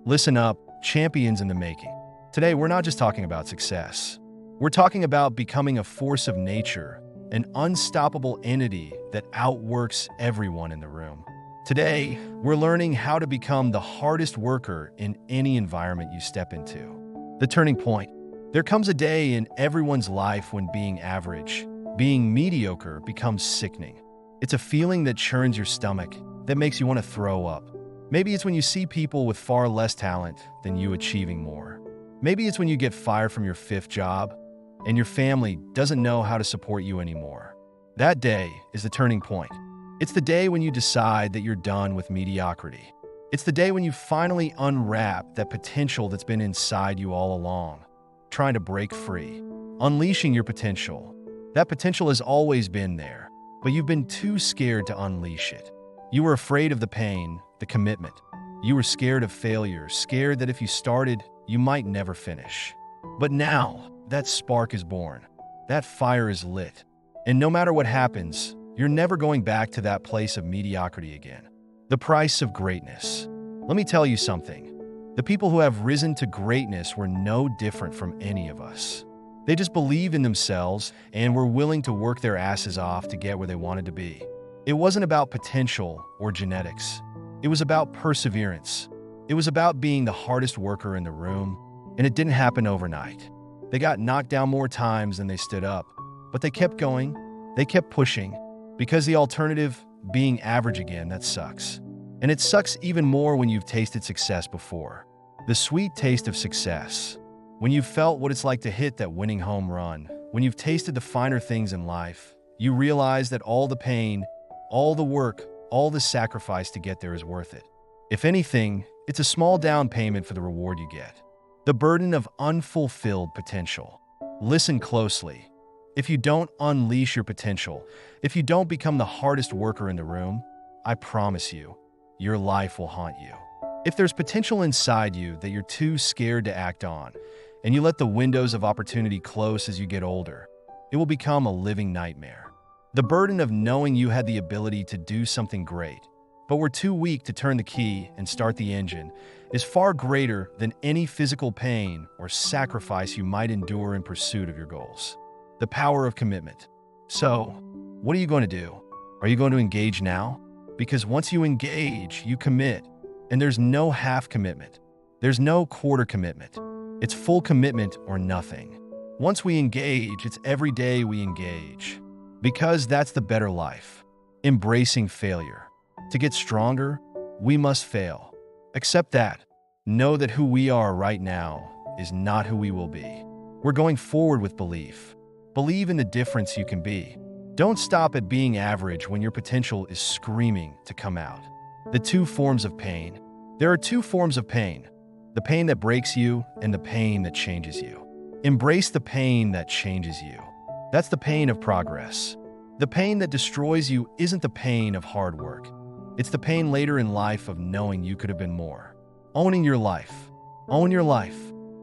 Listen up, champions in the making. Today, we're not just talking about success. We're talking about becoming a force of nature, an unstoppable entity that outworks everyone in the room. Today, we're learning how to become the hardest worker in any environment you step into. The turning point. There comes a day in everyone's life when being average, being mediocre becomes sickening. It's a feeling that churns your stomach, that makes you want to throw up. Maybe it's when you see people with far less talent than you achieving more. Maybe it's when you get fired from your fifth job and your family doesn't know how to support you anymore. That day is the turning point. It's the day when you decide that you're done with mediocrity. It's the day when you finally unwrap that potential that's been inside you all along, trying to break free, unleashing your potential. That potential has always been there, but you've been too scared to unleash it. You were afraid of the pain, the commitment. You were scared of failure, scared that if you started, you might never finish. But now, that spark is born. That fire is lit. And no matter what happens, you're never going back to that place of mediocrity again. The price of greatness. Let me tell you something. The people who have risen to greatness were no different from any of us. They just believed in themselves and were willing to work their asses off to get where they wanted to be. It wasn't about potential or genetics. It was about perseverance. It was about being the hardest worker in the room, and it didn't happen overnight. They got knocked down more times than they stood up, but they kept going. They kept pushing, because the alternative, being average again, that sucks. And it sucks even more when you've tasted success before. The sweet taste of success. When you've felt what it's like to hit that winning home run, when you've tasted the finer things in life, you realize that all the pain, all the work, all the sacrifice to get there is worth it. If anything, it's a small down payment for the reward you get. The burden of unfulfilled potential. Listen closely. If you don't unleash your potential, if you don't become the hardest worker in the room, I promise you, your life will haunt you. If there's potential inside you that you're too scared to act on, and you let the windows of opportunity close as you get older, it will become a living nightmare. The burden of knowing you had the ability to do something great, but were too weak to turn the key and start the engine, is far greater than any physical pain or sacrifice you might endure in pursuit of your goals. The power of commitment. So, what are you going to do? Are you going to engage now? Because once you engage, you commit, and there's no half commitment. There's no quarter commitment. It's full commitment or nothing. Once we engage, it's every day we engage. Because that's the better life. Embracing failure. To get stronger, we must fail. Accept that. Know that who we are right now is not who we will be. We're going forward with belief. Believe in the difference you can be. Don't stop at being average when your potential is screaming to come out. The two forms of pain. There are two forms of pain. The pain that breaks you and the pain that changes you. Embrace the pain that changes you. That's the pain of progress. The pain that destroys you isn't the pain of hard work. It's the pain later in life of knowing you could have been more. Owning your life. Own your life.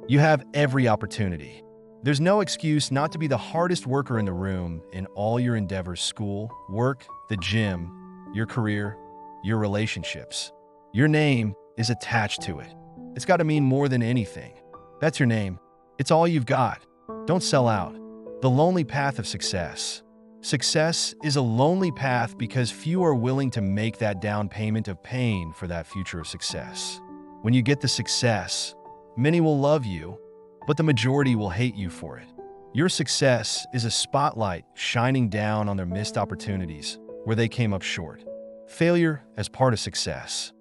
You have every opportunity. There's no excuse not to be the hardest worker in the room in all your endeavors: school, work, the gym, your career, your relationships. Your name is attached to it. It's got to mean more than anything. That's your name. It's all you've got. Don't sell out. The lonely path of success. Success is a lonely path because few are willing to make that down payment of pain for that future of success. When you get the success, many will love you, but the majority will hate you for it. Your success is a spotlight shining down on their missed opportunities where they came up short. Failure as part of success.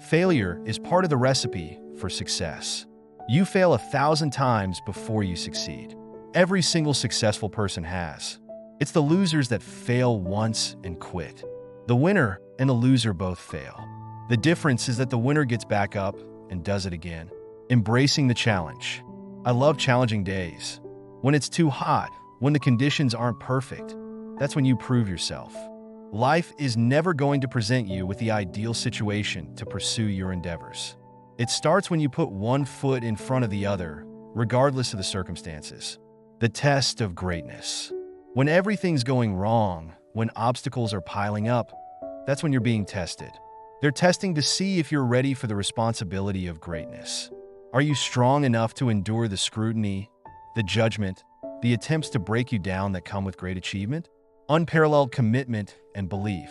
Failure is part of the recipe for success. You fail 1,000 times before you succeed. Every single successful person has. It's the losers that fail once and quit. The winner and the loser both fail. The difference is that the winner gets back up and does it again. Embracing the challenge. I love challenging days. When it's too hot, when the conditions aren't perfect, that's when you prove yourself. Life is never going to present you with the ideal situation to pursue your endeavors. It starts when you put one foot in front of the other, regardless of the circumstances. The test of greatness. When everything's going wrong, when obstacles are piling up, that's when you're being tested. They're testing to see if you're ready for the responsibility of greatness. Are you strong enough to endure the scrutiny, the judgment, the attempts to break you down that come with great achievement? Unparalleled commitment and belief.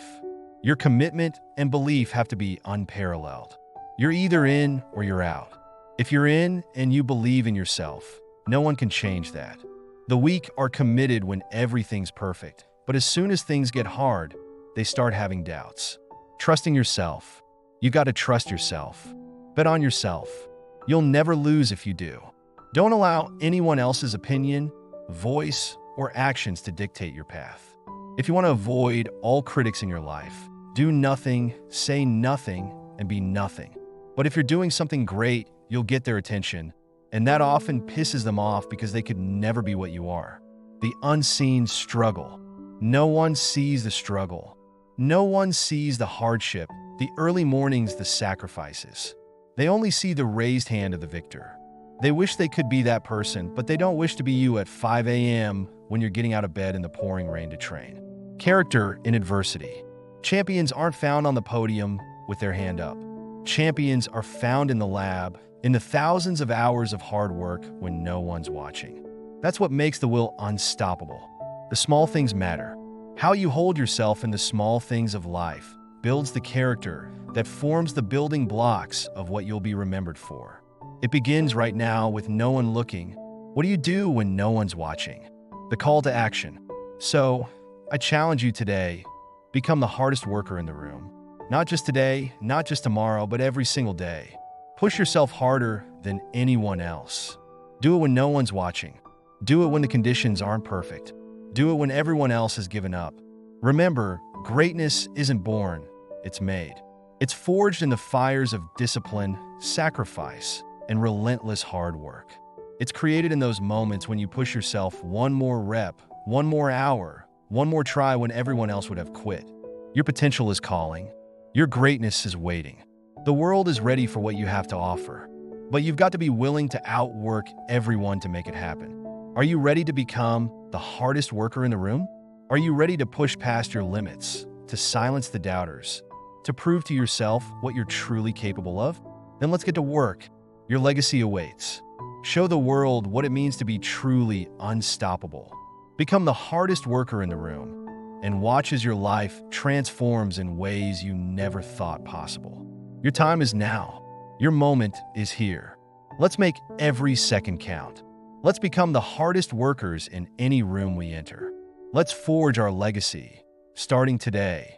Your commitment and belief have to be unparalleled. You're either in or you're out. If you're in and you believe in yourself, no one can change that. The weak are committed when everything's perfect, but as soon as things get hard, they start having doubts. Trusting yourself. You got to trust yourself. Bet on yourself. You'll never lose if you do. Don't allow anyone else's opinion, voice, or actions to dictate your path. If you want to avoid all critics in your life, do nothing, say nothing, and be nothing. But if you're doing something great, you'll get their attention, and that often pisses them off because they could never be what you are. The unseen struggle. No one sees the struggle. No one sees the hardship, the early mornings, the sacrifices. They only see the raised hand of the victor. They wish they could be that person, but they don't wish to be you at 5 a.m. when you're getting out of bed in the pouring rain to train. Character in adversity. Champions aren't found on the podium with their hand up. Champions are found in the lab, in the thousands of hours of hard work when no one's watching. That's what makes the will unstoppable. The small things matter. How you hold yourself in the small things of life builds the character that forms the building blocks of what you'll be remembered for. It begins right now with no one looking. What do you do when no one's watching? The call to action. So, I challenge you today, become the hardest worker in the room. Not just today, not just tomorrow, but every single day. Push yourself harder than anyone else. Do it when no one's watching. Do it when the conditions aren't perfect. Do it when everyone else has given up. Remember, greatness isn't born, it's made. It's forged in the fires of discipline, sacrifice, and relentless hard work. It's created in those moments when you push yourself one more rep, one more hour, one more try when everyone else would have quit. Your potential is calling. Your greatness is waiting. The world is ready for what you have to offer, but you've got to be willing to outwork everyone to make it happen. Are you ready to become the hardest worker in the room? Are you ready to push past your limits, to silence the doubters, to prove to yourself what you're truly capable of? Then let's get to work. Your legacy awaits. Show the world what it means to be truly unstoppable. Become the hardest worker in the room, and watch as your life transforms in ways you never thought possible. Your time is now. Your moment is here. Let's make every second count. Let's become the hardest workers in any room we enter. Let's forge our legacy, starting today.